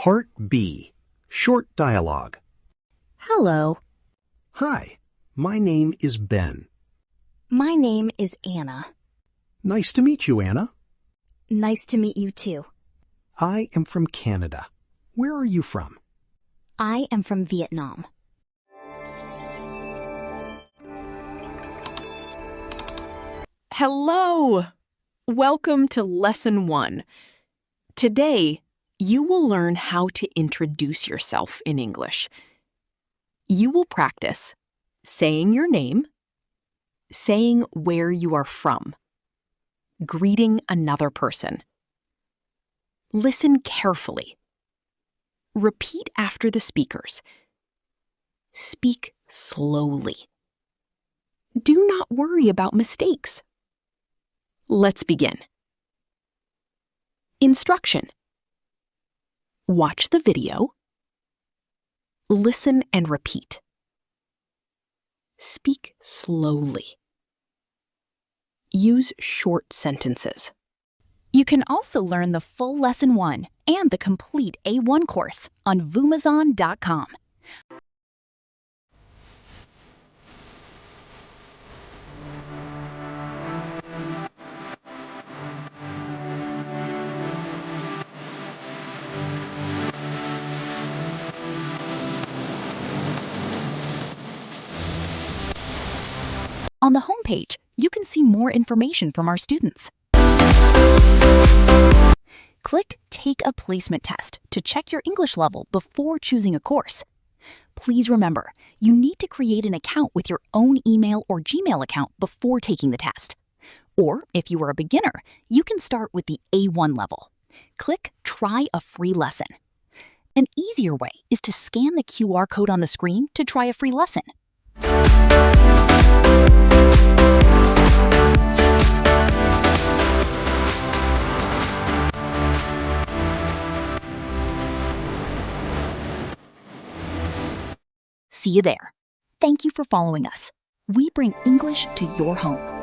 Part B. Short Dialogue. Hello. Hi, my name is Ben. My name is Anna. Nice to meet you, Anna. Nice to meet you too. I am from Canada. Where are you from? I am from Vietnam. Hello! Welcome to Lesson 1. Today, you will learn how to introduce yourself in English. You will practice saying your name, saying where you are from, greeting another person. Listen carefully. Repeat after the speakers. Speak slowly. Do not worry about mistakes. Let's begin. Instruction. Watch the video. Listen and repeat. Speak slowly. Use short sentences. You can also learn the full Lesson 1 and the complete A1 course on Vumazon.com. On the homepage, you can see more information from our students. Click Take a Placement Test to check your English level before choosing a course. Please remember, you need to create an account with your own email or Gmail account before taking the test. Or, if you are a beginner, you can start with the A1 level. Click Try a Free Lesson. An easier way is to scan the QR code on the screen to try a free lesson. See you there. Thank you for following us. We bring English to your home.